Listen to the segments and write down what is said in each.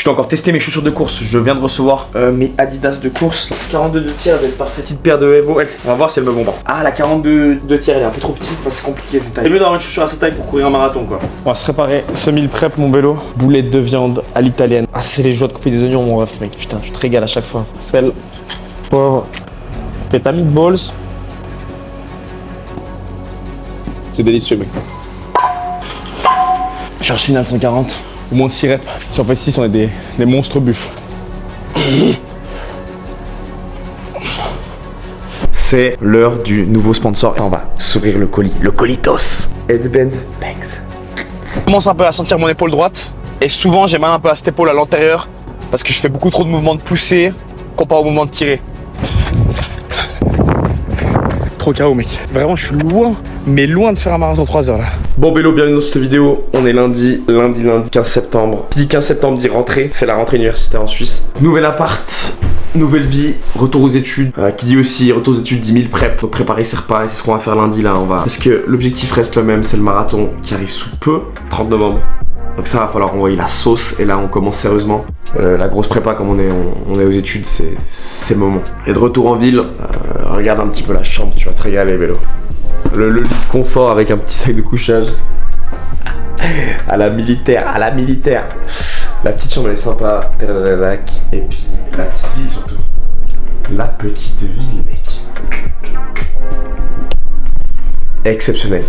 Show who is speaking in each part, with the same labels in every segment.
Speaker 1: dois encore tester mes chaussures de course. Je viens de recevoir mes Adidas de course. 42 de tiers, elle va être parfaite. Petite paire de Evo. On va voir si elle me vont pas. Ah, la 42 de tiers, elle est un peu trop petite. Enfin, c'est compliqué cette taille. C'est mieux d'avoir une chaussure à cette taille pour courir un marathon, quoi. On va se réparer. Semi prep, mon vélo. Boulettes de viande à l'italienne. Ah, c'est les joies de couper des oignons, mon ref, mec. Putain, tu te régales à chaque fois. Sel, poivre. Fais ta meatballs. C'est délicieux, mec. Charge finale 140. Au moins 6 reps. Sur fait 6, on est des monstres buffles. C'est l'heure du nouveau sponsor et on va s'ouvrir le colis. Le colitos. Headband Pegs. Je commence un peu à sentir mon épaule droite et souvent j'ai mal un peu à cette épaule à l'antérieur parce que je fais beaucoup trop de mouvements de pousser comparé au mouvement de tirer. Trop KO, mec. Vraiment, je suis loin, mais loin de faire un marathon 3 heures là. Bon Bélo, bienvenue dans cette vidéo. On est lundi 15 septembre. Qui dit 15 septembre dit rentrée. C'est la rentrée universitaire en Suisse. Nouvel appart, nouvelle vie, retour aux études. Qui dit aussi retour aux études dit 1000 prep. Donc préparer ses repas et c'est ce qu'on va faire lundi là. Parce que l'objectif reste le même, c'est le marathon qui arrive sous peu, 30 novembre. Donc ça va falloir envoyer la sauce et là on commence sérieusement. La grosse prépa comme on est aux études, c'est le moment. Et de retour en ville, regarde un petit peu la chambre, tu vas te régaler Vélo. Le lit de confort avec un petit sac de couchage. À la militaire. La petite chambre elle est sympa, et puis la petite ville surtout. La petite ville mec. Exceptionnel.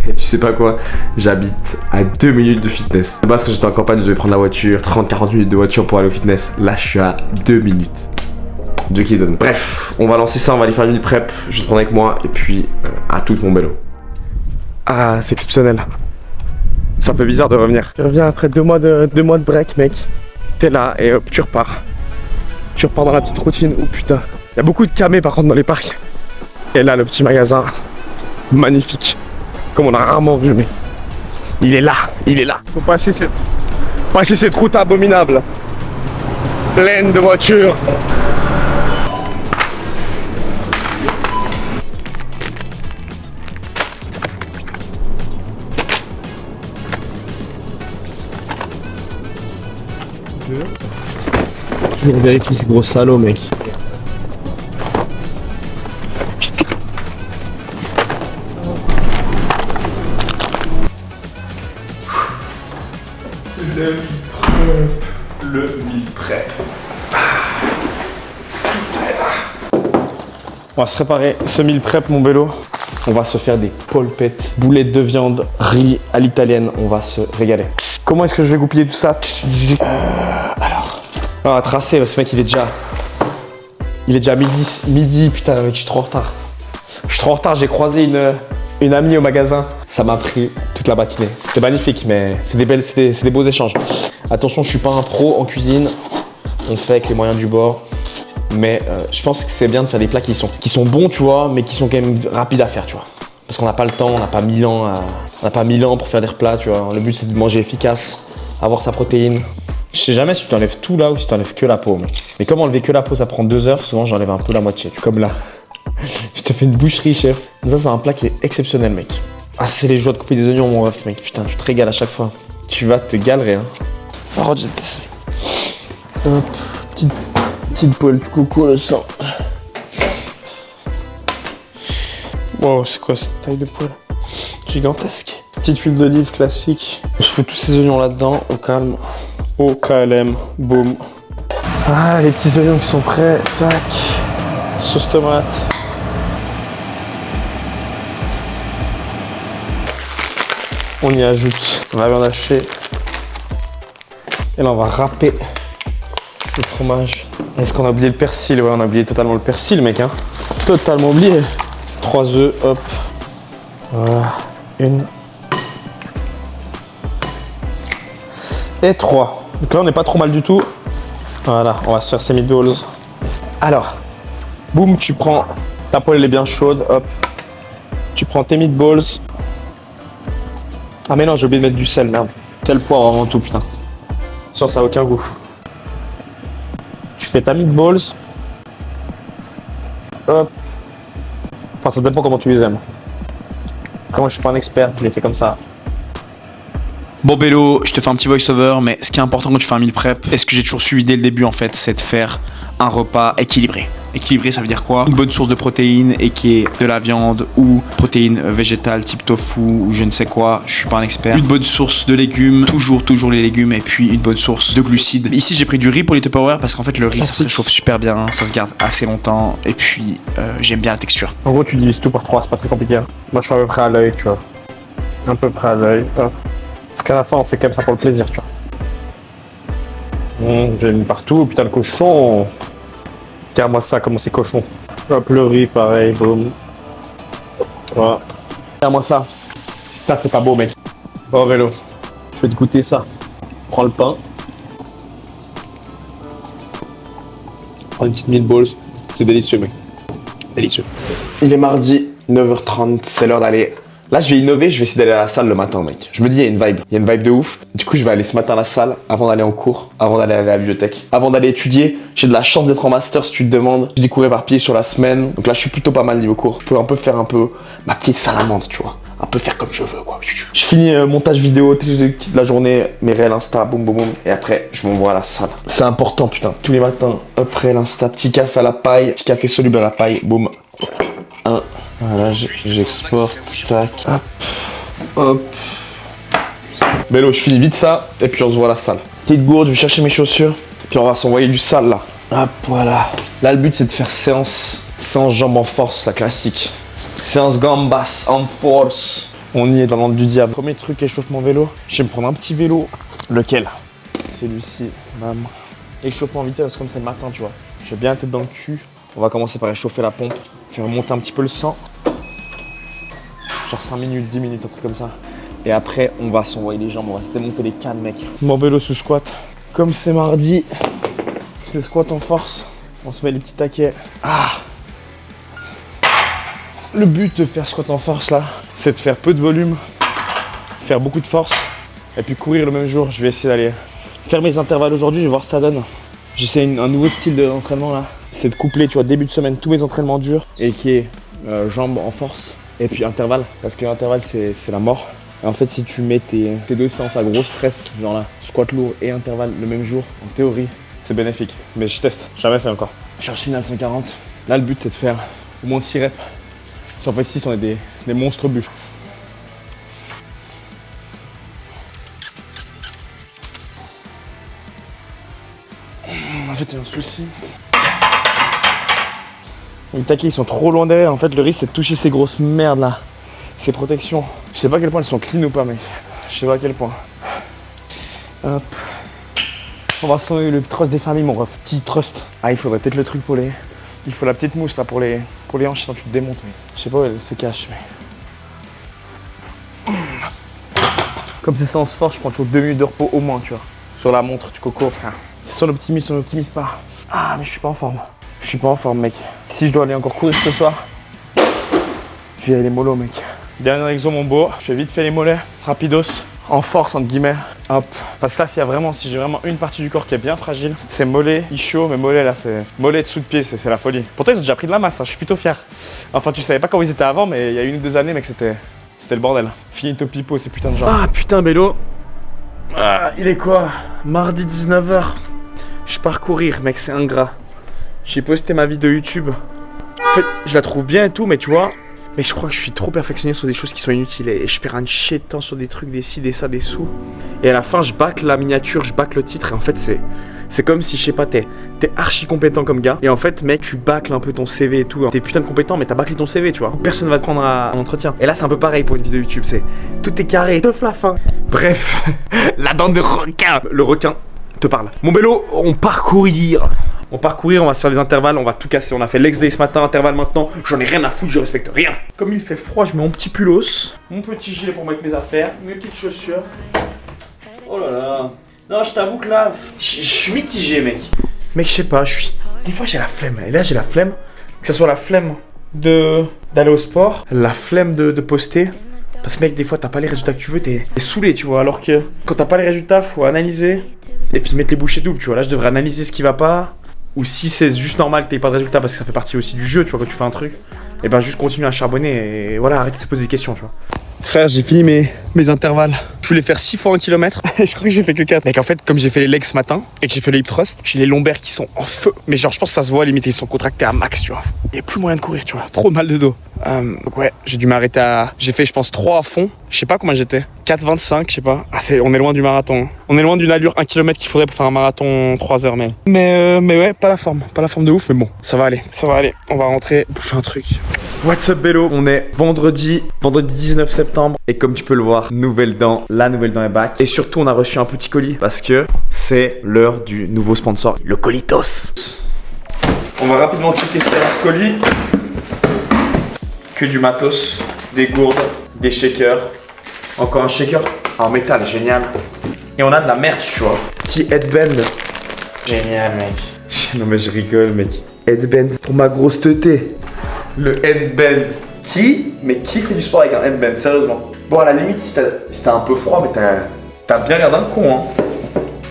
Speaker 1: Et tu sais pas quoi, j'habite à 2 minutes de fitness. De base quand j'étais en campagne je devais prendre la voiture, 30-40 minutes de voiture pour aller au fitness. Là je suis à 2 minutes. Dieu qui donne. Bref, on va lancer ça, on va aller faire une prep. Je vais te prendre avec moi et puis à tout mon vélo. Ah, c'est exceptionnel. Ça me fait bizarre de revenir. Je reviens après 2 mois de break mec. T'es là et hop, tu repars. Tu repars dans la petite routine. Oh putain. Il y a beaucoup de camés par contre dans les parcs. Et là le petit magasin. Magnifique, comme on a rarement vu, mais il est là. Faut passer cette route abominable, pleine de voitures. Toujours vérifier ces gros salauds, mec. Le meal prep. On va se préparer ce meal prep mon vélo. On va se faire des polpettes, boulettes de viande, riz à l'italienne. On va se régaler. Comment est-ce que je vais goupiller tout ça? Alors, on va tracer. Ce mec il est déjà midi. Putain mec, je suis trop en retard. J'ai croisé une amie au magasin. Ça m'a pris toute la matinée. C'était magnifique, mais c'est des beaux échanges. Attention, je suis pas un pro en cuisine. On fait avec les moyens du bord. Mais je pense que c'est bien de faire des plats qui sont bons, tu vois, mais qui sont quand même rapides à faire, tu vois. Parce qu'on n'a pas le temps, on n'a pas 1000 ans pour faire des replats, tu vois. Le but c'est de manger efficace, avoir sa protéine. Je sais jamais si tu enlèves tout là ou si tu enlèves que la peau. Mais comme enlever que la peau, ça prend 2 heures. Souvent, j'enlève un peu la moitié. Comme là. Je te fais une boucherie, chef. Ça, c'est un plat qui est exceptionnel, mec. Ah, c'est les joies de couper des oignons, mon ref, mec. Putain, tu te régales à chaque fois. Tu vas te galérer, hein. Oh, je déteste. Hop, petite poêle de coco, le sang. Wow, c'est quoi cette taille de poêle? Gigantesque. Petite huile d'olive classique. Je fous tous ces oignons là-dedans, au calme. Au KLM, boum. Ah, les petits oignons qui sont prêts. Tac. Sauce tomate. On y ajoute la viande hachée. Et là, on va râper le fromage. Est-ce qu'on a oublié le persil? Ouais, on a oublié totalement le persil, mec. Hein. Totalement oublié. 3 œufs, hop. Voilà. 1. Et 3. Donc là, on n'est pas trop mal du tout. Voilà, on va se faire ces meatballs. Alors, boum, tu prends ta poêle, elle est bien chaude, hop. Tu prends tes meatballs. Ah mais non, j'ai oublié de mettre du sel, merde. Sel, poivre avant tout, putain. Sinon, ça n'a aucun goût. Tu fais ta meatballs. Hop. Enfin, ça dépend comment tu les aimes. Après, moi, je suis pas un expert, je les fais comme ça.
Speaker 2: Bon Bello, je te fais un petit voice-over, mais ce qui est important quand tu fais un meal prep, et ce que j'ai toujours suivi dès le début en fait, c'est de faire un repas équilibré. Équilibré, ça veut dire quoi? Une bonne source de protéines et qui est de la viande ou protéines végétales type tofu ou je ne sais quoi, je suis pas un expert. Une bonne source de légumes, toujours les légumes, et puis une bonne source de glucides. Ici j'ai pris du riz pour les Tupperware parce qu'en fait le riz ça se réchauffe super bien, ça se garde assez longtemps et puis j'aime bien la texture.
Speaker 1: En gros tu divises tout par 3, c'est pas très compliqué. Hein. Moi je fais à peu près à l'œil, tu vois. À peu près à l'œil. Parce qu'à la fin on fait comme ça pour le plaisir, tu vois. J'ai mis partout, putain le cochon. Regarde-moi ça, comment c'est cochon. Hop, le riz, pareil, boum. Voilà. Regarde-moi ça. Ça, c'est pas beau, mec. Bon, Vélo. Je vais te goûter ça. Prends le pain. Prends une petite meatballs. C'est délicieux, mec. Délicieux. Il est mardi, 9h30. C'est l'heure d'aller. Là, je vais innover, je vais essayer d'aller à la salle le matin, mec. Je me dis, il y a une vibe. Il y a une vibe de ouf. Du coup, je vais aller ce matin à la salle avant d'aller en cours, avant d'aller à la bibliothèque, avant d'aller étudier. J'ai de la chance d'être en master, si tu te demandes. J'ai des cours éparpillés sur la semaine. Donc là, je suis plutôt pas mal niveau cours. Je peux un peu faire ma petite salamandre, tu vois. Un peu faire comme je veux, quoi. Je finis montage vidéo, de la journée, mes réels Insta, boum, boum, boum. Et après, je m'envoie à la salle. C'est important, putain. Tous les matins, après l'Insta, petit café à la paille, petit café soluble à la paille, boum. Voilà, j'exporte, tac, hop, hop. Bello, je finis vite ça, et puis on se voit à la salle. Petite gourde, je vais chercher mes chaussures, puis on va s'envoyer du sale là. Hop, voilà. Là, le but, c'est de faire séance jambes en force, la classique. Séance gambas en force. On y est dans l'ordre du diable. Premier truc, échauffement vélo. Je vais me prendre un petit vélo. Lequel? Celui-ci, bam. Échauffement vite, parce que comme c'est le matin, tu vois. J'ai bien la tête dans le cul. On va commencer par échauffer la pompe, faire monter un petit peu le sang. Genre 5 minutes, 10 minutes, un truc comme ça. Et après, on va s'envoyer les jambes, on va se démonter les cannes, mec. Mon vélo sous squat. Comme c'est mardi, c'est squat en force. On se met les petits taquets. Ah! Le but de faire squat en force, là, c'est de faire peu de volume, faire beaucoup de force, et puis courir le même jour. Je vais essayer d'aller faire mes intervalles aujourd'hui, je vais voir ce que ça donne. J'essaie un nouveau style d'entraînement, là. C'est de coupler, tu vois, début de semaine, tous mes entraînements durs et qui est jambes en force et puis intervalle. Parce que l'intervalle, c'est la mort. Et en fait, si tu mets tes deux séances à gros stress, genre là, squat lourd et intervalle le même jour, en théorie, c'est bénéfique. Mais je teste, jamais fait encore. Charge finale 140. Là, le but, c'est de faire au moins 6 reps. En fait, 6, on est des monstres buffs. En fait, il y a un souci. Les taquets ils sont trop loin derrière, en fait le risque c'est de toucher ces grosses merdes là, ces protections. Je sais pas à quel point elles sont clean ou pas mec, je sais pas à quel point. Hop. On va sonner le trust des familles mon ref, petit trust. Ah il faudrait peut-être le truc pour les... Il faut la petite mousse là pour les hanches sinon tu te démontes mec. Je sais pas où elle se cache mais... Comme c'est séance force, je prends toujours 2 minutes de repos au moins tu vois. Sur la montre du coco frère. C'est sur l'optimisme, on n'optimise pas. Ah mais je suis pas en forme. Je suis pas en forme mec. Si je dois aller encore courir ce soir, je vais aller mollo mec. Dernier exo mon beau, je fais vite fait les mollets, rapidos, en force entre guillemets. Hop. Parce que là si j'ai vraiment une partie du corps qui est bien fragile, c'est mollet, ischio, mais mollet là c'est. Mollet dessous de pied, c'est la folie. Pourtant ils ont déjà pris de la masse, hein, je suis plutôt fier. Enfin tu savais pas comment ils étaient avant, mais il y a 1 ou 2 années mec c'était le bordel. Finito pipo ces putains de gens. Ah putain Bello. Ah, il est quoi? Mardi 19h. Je pars courir mec, c'est ingrat. J'ai posté ma vidéo YouTube. En fait, je la trouve bien et tout, mais tu vois, mais je crois que je suis trop perfectionniste sur des choses qui sont inutiles et je perds un chier de temps sur des trucs, des ci, des ça, des sous. Et à la fin, je bâcle la miniature, je bâcle le titre et en fait, c'est comme si, je sais pas, t'es archi compétent comme gars. Et en fait, mec, tu bâcles un peu ton CV et tout. T'es putain de compétent, mais t'as bâclé ton CV, tu vois. Personne va te prendre à un entretien. Et là, c'est un peu pareil pour une vidéo YouTube, c'est tout est carré, sauf la fin. Bref, la dent de requin. Le requin te parle. Mon Bello, on part courir. On part courir, on va se faire des intervalles, on va tout casser. On a fait l'ex day ce matin, intervalle maintenant. J'en ai rien à foutre, je respecte rien. Comme il fait froid, je mets mon petit pullos, mon petit gilet pour mettre mes affaires, mes petites chaussures. Oh là là. Non, je t'avoue que là, je suis mitigé, mec. Mec, je sais pas, des fois j'ai la flemme. Et là, j'ai la flemme. Que ce soit la flemme d'aller au sport, la flemme de poster. Parce que mec, des fois, t'as pas les résultats que tu veux, t'es saoulé, tu vois. Alors que quand t'as pas les résultats, faut analyser et puis mettre les bouchées doubles, tu vois. Là, je devrais analyser ce qui va pas. Ou si c'est juste normal que t'aies pas de résultats parce que ça fait partie aussi du jeu, tu vois, quand tu fais un truc. Et ben juste continuer à charbonner et voilà, arrêter de se poser des questions, tu vois. Frère, j'ai fini mes intervalles. Je voulais faire 6 fois 1 km et je crois que j'ai fait que 4. Mec, en fait, comme j'ai fait les legs ce matin et que j'ai fait les hip thrusts, j'ai les lombaires qui sont en feu. Mais genre, je pense que ça se voit, limite, ils sont contractés à max, tu vois. Il n'y a plus moyen de courir, tu vois. Trop mal de dos. Donc ouais, j'ai dû m'arrêter à... J'ai fait, je pense, 3 à fond. Je sais pas combien j'étais. 4,25, je sais pas. Ah, on est loin du marathon. On est loin d'une allure 1 km qu'il faudrait pour faire un marathon 3 heures, mais ouais, pas la forme. Pas la forme de ouf, mais bon, ça va aller. Ça va aller. On va rentrer, bouffer un truc. What's up, Bélo? On est vendredi 19 septembre. Et comme tu peux le voir, nouvelle dent. La nouvelle dent est back. Et surtout, on a reçu un petit colis parce que c'est l'heure du nouveau sponsor, le Colitos. On va rapidement checker ce colis. Que du matos, des gourdes, des shakers. Encore un shaker en métal, génial. Et on a de la merch, tu vois. Petit headband. Génial, mec. Non mais je rigole, mec. Headband pour ma grosse teuté. Le headband. Qui fait du sport avec un headband, sérieusement. Bon, à la limite, si t'as un peu froid, mais t'as bien l'air d'un con, hein.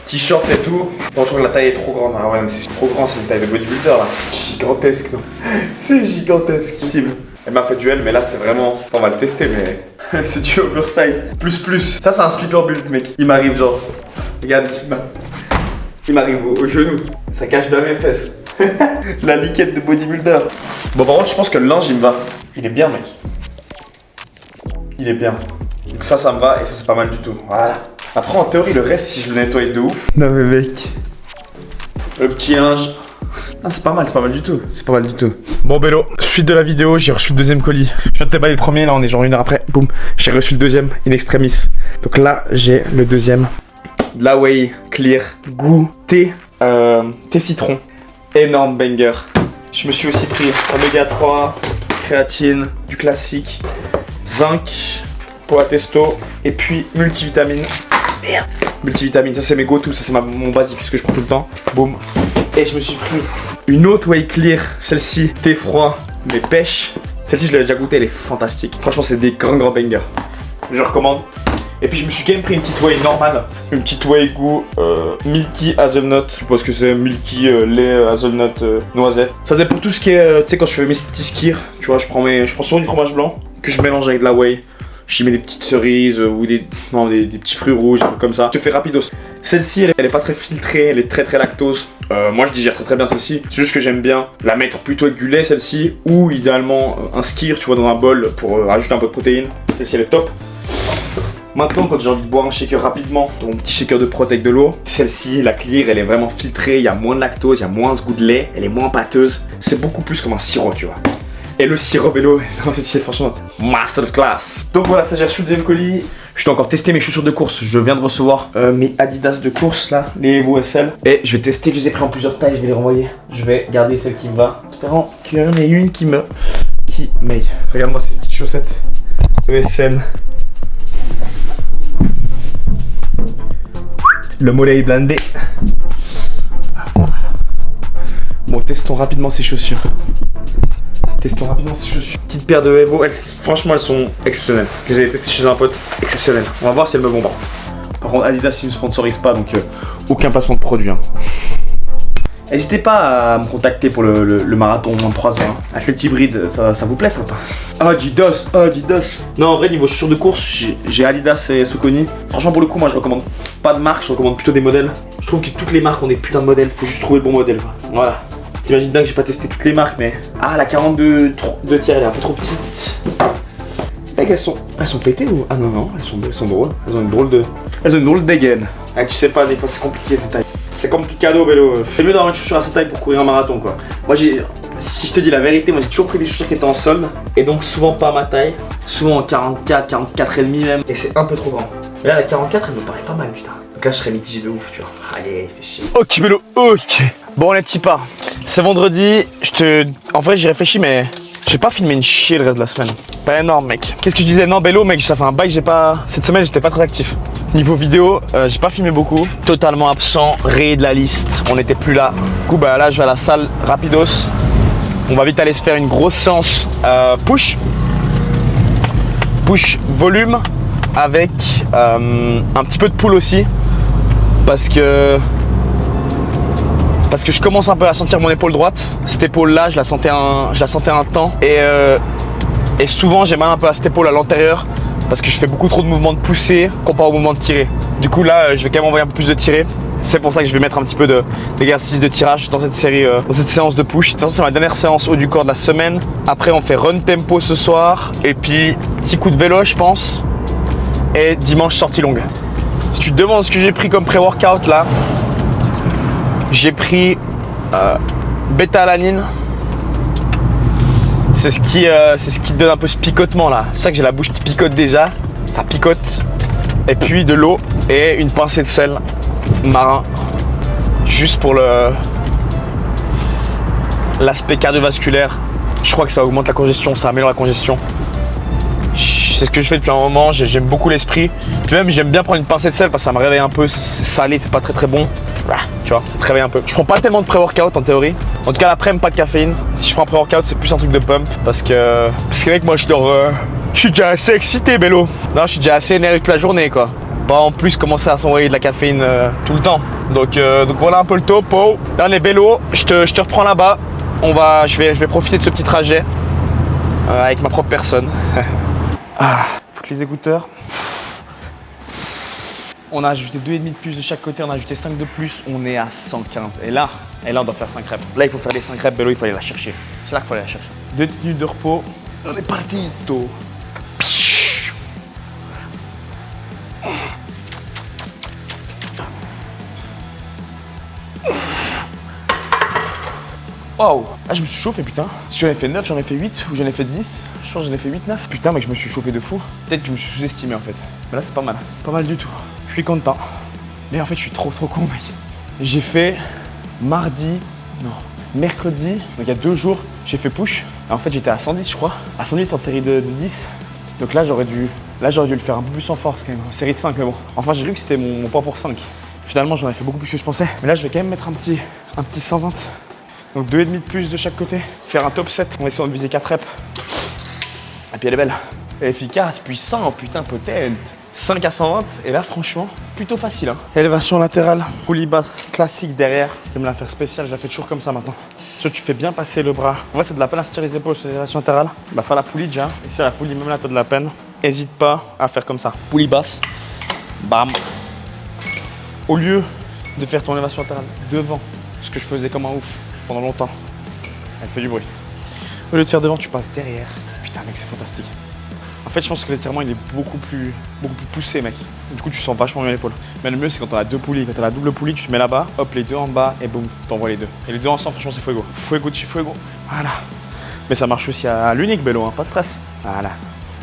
Speaker 1: T-shirt et tout. Bon, je crois que la taille est trop grande. Ah ouais, mais c'est trop grand, c'est une taille de bodybuilder là. Gigantesque, non. C'est gigantesque. Possible. Elle m'a fait du L, mais là c'est vraiment. On va le tester, mais c'est du oversize. Plus. Ça, c'est un slipper build, mec. Il m'arrive genre. Regarde, il m'arrive au genou. Ça cache bien mes fesses. La liquette de bodybuilder. Bon, par contre, je pense que le linge il me va. Il est bien, mec. Il est bien. Donc ça me va et ça, c'est pas mal du tout. Voilà. Après, en théorie, le reste, si je le nettoie de ouf. Non, mais mec. Le petit linge. Ah, c'est pas mal du tout. C'est pas mal du tout. Bon, Bélo, suite de la vidéo, j'ai reçu le deuxième colis. Je viens de déballer le premier, là, on est genre 1 heure après. Boum, j'ai reçu le deuxième, in extremis. Donc là, j'ai le deuxième. De la Whey Clear, goût, thé citron. Énorme banger. Je me suis aussi pris oméga 3, créatine, du classique, zinc, pour la testo, et puis multivitamine. Merde. Multivitamine, ça c'est mes go-to, ça c'est mon basique, ce que je prends tout le temps. Boum. Et je me suis pris une autre Whey Clear, celle-ci, thé froid, mais pêche. Celle-ci, je l'ai déjà goûtée, elle est fantastique. Franchement, c'est des grands bangers. Je recommande. Et puis, je me suis quand même pris une petite Whey normale. Une petite Whey goût milky hazelnut. Je pense que c'est milky lait hazelnut noisette. Ça c'est pour tout ce qui est, tu sais, quand je fais mes petits skirs, tu vois, je prends souvent du fromage blanc que je mélange avec de la Whey. J'y mets des petites cerises ou des petits fruits rouges, des trucs comme ça. Je te fais rapidos. Celle-ci, elle est pas très filtrée, elle est très lactose. Moi, je digère très bien celle-ci. C'est juste que j'aime bien la mettre plutôt avec du lait, celle-ci, ou idéalement un skir, tu vois, dans un bol pour rajouter un peu de protéines. Celle-ci, elle est top. Maintenant, quand j'ai envie de boire un shaker rapidement, dans mon petit shaker de prot avec de l'eau, celle-ci, la Clear, elle est vraiment filtrée, il y a moins de lactose, il y a moins ce goût de lait, elle est moins pâteuse. C'est beaucoup plus comme un sirop, tu vois. Et le sirop vélo, non, c'est franchement masterclass. Donc voilà, ça j'ai reçu le deuxième colis. Je dois encore tester mes chaussures de course. Je viens de recevoir mes Adidas de course là, les Evo SL. Et je vais tester, je les ai pris en plusieurs tailles, je vais les renvoyer. Je vais garder celle qui me va. Espérant qu'il y en ait une qui m'aille. Regarde-moi ces petites chaussettes ESN. Le mollet est blindé. Bon, testons rapidement ces chaussures. Petite paire de Evo, franchement elles sont exceptionnelles. Je les ai testées chez un pote, exceptionnelles. On va voir si elles me vont pas. Par contre Adidas ils ne sponsorisent pas, donc aucun placement de produit. Hein. N'hésitez pas à me contacter pour le marathon moins de 3 heures. Hein. Athlète hybride, ça vous plaît ça ou pas? Adidas. Non, en vrai niveau chaussures de course, j'ai Adidas et Saucony. Franchement pour le coup moi je recommande pas de marque, je recommande plutôt des modèles. Je trouve que toutes les marques ont des putains de modèles, faut juste trouver le bon modèle quoi. Voilà. T'imagines bien que j'ai pas testé toutes les marques, mais... Ah, la 42 tiers, elle est un peu trop petite. Mec, elles sont pétées ou... Ah non, elles sont drôles. Elles ont une drôle de dégaine. Ah, tu sais pas, des fois c'est compliqué ces tailles. C'est complicado, vélo. C'est mieux d'avoir une chaussure à cette taille pour courir un marathon, quoi. Moi, si je te dis la vérité, moi j'ai toujours pris des chaussures qui étaient en solde. Et donc souvent pas à ma taille. Souvent en 44 et demi même. Et c'est un peu trop grand. Mais là, la 44, elle me paraît pas mal, putain. Donc là, je serais mitigé de ouf, tu vois. Allez, fais chier. Ok, vélo, ok. Bon, les petits pas. C'est vendredi, en vrai j'y réfléchis mais j'ai pas filmé une chier le reste de la semaine. Pas énorme mec. Qu'est-ce que je disais? Non Bélo mec, ça fait un bail, cette semaine j'étais pas très actif. Niveau vidéo, j'ai pas filmé beaucoup. Totalement absent, rayé de la liste, on n'était plus là. Du coup bah là je vais à la salle rapidos. On va vite aller se faire une grosse séance push volume avec un petit peu de pull aussi. Parce que je commence un peu à sentir mon épaule droite. Cette épaule là, je la sentais un temps. Et souvent j'ai mal un peu à cette épaule à l'antérieur parce que je fais beaucoup trop de mouvements de poussée comparé au mouvement de tirer. Du coup là, je vais quand même envoyer un peu plus de tirer. C'est pour ça que je vais mettre un petit peu d'exercice de tirage dans cette série, dans cette séance de push. De toute façon, c'est ma dernière séance haut du corps de la semaine. Après, on fait run tempo ce soir et puis petit coup de vélo, je pense. Et dimanche, sortie longue. Si tu te demandes ce que j'ai pris comme pré-workout là, j'ai pris bêta-alanine. C'est ce qui te donne un peu ce picotement là. C'est ça que j'ai la bouche qui picote déjà. Ça picote. Et puis de l'eau et une pincée de sel marin. Juste pour l'aspect cardiovasculaire. Je crois que ça augmente la congestion, ça améliore la congestion. C'est ce que je fais depuis un moment, j'aime beaucoup l'esprit. Puis même j'aime bien prendre une pincée de sel parce que ça me réveille un peu, c'est salé, c'est pas très bon. Tu vois, ça te réveille un peu. Je prends pas tellement de pré-workout en théorie. En tout cas l'après-midi, pas de caféine. Si je prends un pré-workout, c'est plus un truc de pump. Parce que mec, moi je dors. Je suis déjà assez excité, Bélo. Non, je suis déjà assez énervé toute la journée quoi. Pas en plus commencer à s'envoyer de la caféine tout le temps. Donc voilà un peu le topo. Là on est Bélo, je te reprends là-bas. Je vais profiter de ce petit trajet avec ma propre personne. Foutre les écouteurs. On a ajouté 2,5 de plus de chaque côté, on a ajouté 5 de plus, on est à 115. Et là on doit faire 5 reps. Là il faut faire les 5 reps, Bélo, il faut aller la chercher. C'est là qu'il faut aller la chercher. 2 minutes de repos. On est parti tôt. Waouh! Ah, je me suis chauffé, putain. Si j'en ai fait 9, j'en ai fait 8 ou j'en ai fait 10. Je pense que j'en ai fait 8-9. Putain, mec, je me suis chauffé de fou. Peut-être que je me suis sous-estimé en fait. Mais là, c'est pas mal. Pas mal du tout. Je suis content. Mais en fait, je suis trop con, mec. J'ai fait mercredi, donc il y a 2 jours, j'ai fait push. Et en fait, j'étais à 110, je crois. À 110 en série de 10. Donc là, j'aurais dû le faire un peu plus en force quand même. En série de 5, mais bon. Enfin, j'ai lu que c'était mon poids pour 5. Finalement, j'en ai fait beaucoup plus que je pensais. Mais là, je vais quand même mettre un petit 120. Donc 2,5 de plus de chaque côté. Faire un top 7. On va essayer de viser 4 reps. Et puis elle est belle. Elle est efficace, puissant, putain, potente. 5 à 120. Et là, franchement, plutôt facile. Hein. Élévation latérale. Poulie basse classique derrière. Je vais me la faire spéciale. Je la fais toujours comme ça maintenant. Tu fais bien passer le bras. En vrai, c'est de la peine à se tirer les épaules sur l'élévation latérale. Bah, faire la poulie déjà. Et si la poulie, même là, t'as de la peine. N'hésite pas à faire comme ça. Poulie basse. Bam. Au lieu de faire ton élévation latérale devant, ce que je faisais comme un ouf pendant longtemps, elle fait du bruit. Au lieu de faire devant, tu passes derrière. Putain, mec, c'est fantastique. En fait, je pense que l'étirement, il est beaucoup plus poussé, mec. Du coup, tu sens vachement mieux l'épaule. Mais le mieux, c'est quand t'as la 2 poulies. Quand t'as la double poulie, tu te mets là-bas, hop, les 2 en bas, et boum, t'envoies les 2. Et les 2 ensemble, franchement, c'est fuego. Fuego de chez fuego. Voilà. Mais ça marche aussi à l'unique vélo, hein, pas de stress. Voilà.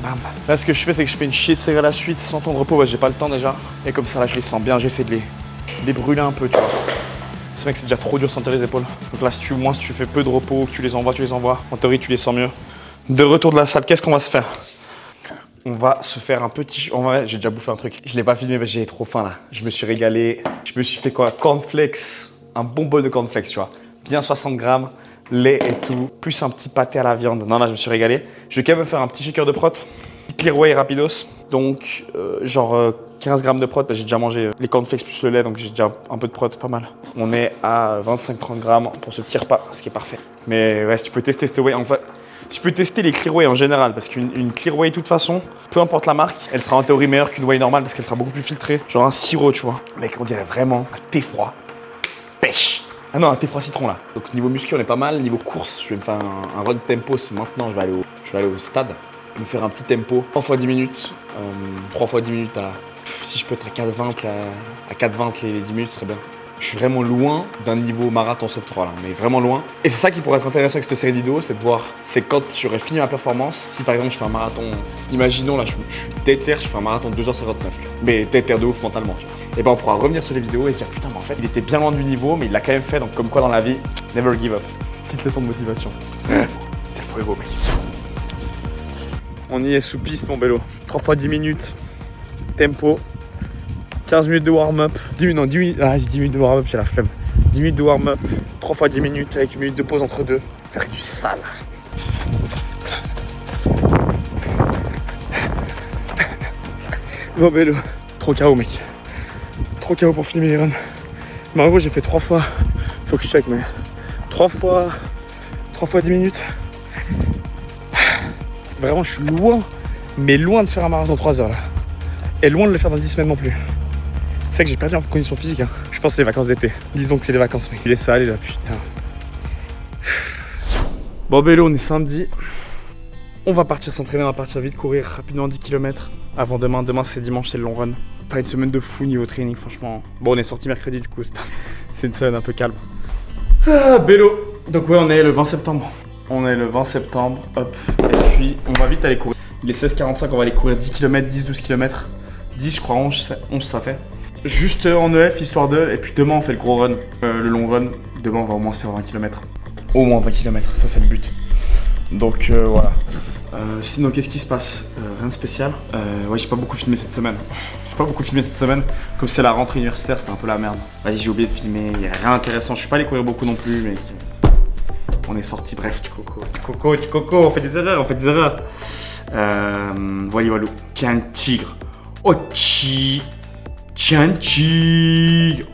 Speaker 1: Bam. Là, ce que je fais, c'est que je fais une chier de série à la suite, sans temps de repos, parce que j'ai pas le temps déjà. Et comme ça, là, je les sens bien. J'essaie de les brûler un peu, tu vois. Ce mec, c'est déjà trop dur de sentir les épaules. Donc là, si tu fais peu de repos, que tu les envoies. En théorie, tu les sens mieux. De retour de la salle, qu'est-ce qu'on va se faire? On va se faire un petit... En vrai, j'ai déjà bouffé un truc. Je l'ai pas filmé parce que j'ai trop faim là. Je me suis régalé. Je me suis fait quoi? Cornflakes. Un bon bol de cornflakes, tu vois. Bien 60 grammes, lait et tout. Plus un petit pâté à la viande. Non, là, je me suis régalé. Je vais quand même me faire un petit shaker de prot. Clearway rapidos. Donc, 15 grammes de prot. J'ai déjà mangé les cornflakes plus le lait, donc j'ai déjà un peu de prot, pas mal. On est à 25-30 grammes pour ce petit repas, ce qui est parfait. Mais ouais, si tu peux tester ce whey, en fait, tu peux tester les Clearway en général, parce qu'une Clearway, de toute façon, peu importe la marque, elle sera en théorie meilleure qu'une whey normale parce qu'elle sera beaucoup plus filtrée. Genre un sirop, tu vois. Mec, on dirait vraiment un thé froid. Pêche. Ah non, un thé froid citron là. Donc niveau muscu, on est pas mal. Niveau course, je vais me faire un run tempo. Maintenant, je vais aller au stade. Me faire un petit tempo, 3 fois 10 minutes. 3 fois 10 minutes à... Si je peux être à 4,20 à 4,20 les 10 minutes, ce serait bien. Je suis vraiment loin d'un niveau marathon sub 3 là, mais vraiment loin. Et c'est ça qui pourrait être intéressant avec cette série de vidéos, c'est de voir, c'est quand j'aurai fini ma performance. Si par exemple je fais un marathon, imaginons là, je suis déter, je fais un marathon de 2h59, mais déter de ouf mentalement. Et ben on pourra revenir sur les vidéos et se dire putain, mais en fait il était bien loin du niveau, mais il l'a quand même fait, donc comme quoi dans la vie, never give up. Petite leçon de motivation. C'est le fuego, mec. On y est sous piste, mon vélo. 3 fois 10 minutes, tempo. 15 minutes de warm-up, 10 minutes de warm-up, j'ai la flemme. 10 minutes de warm-up, 3 fois 10 minutes avec 1 minute de pause entre deux. Faire du sale. Bon vélo, trop KO mec. Trop KO pour filmer les runs. Mais en gros j'ai fait 3 fois, faut que je check mais 3 fois 10 minutes. Vraiment je suis loin Mais loin de faire un marathon 3 heures là. Et loin de le faire dans 10 semaines non plus. C'est vrai que j'ai perdu en condition physique. Hein. Je pense que c'est les vacances d'été. Disons que c'est les vacances, mec. Laisse ça aller là, putain. Bon, Bélo, on est samedi. On va partir s'entraîner, on va partir vite, courir rapidement 10 km. Avant demain. Demain, c'est dimanche, c'est le long run. Pas une semaine de fou niveau training, franchement. Bon, on est sorti mercredi, du coup, c'est une semaine un peu calme. Ah, Bélo. Donc, ouais, on est le 20 septembre. On est le 20 septembre, hop. Et puis, on va vite aller courir. Il est 16h45, on va aller courir 10 km, 10-12 km. 10, je crois, 11 ça fait. Juste en EF, histoire de. Et puis demain, on fait le gros run, le long run. Demain, on va au moins se faire 20 km. Au moins 20 km, ça c'est le but. Donc voilà. Sinon, qu'est-ce qui se passe? Rien de spécial. Ouais, j'ai pas beaucoup filmé cette semaine. Comme c'est la rentrée universitaire, c'était un peu la merde. Vas-y, j'ai oublié de filmer. Il y a rien d'intéressant. Je suis pas allé courir beaucoup non plus, mais on est sorti. Bref, du coco. On fait des erreurs. Voilà. Tiens, tigre. Oh, tiens, tigre.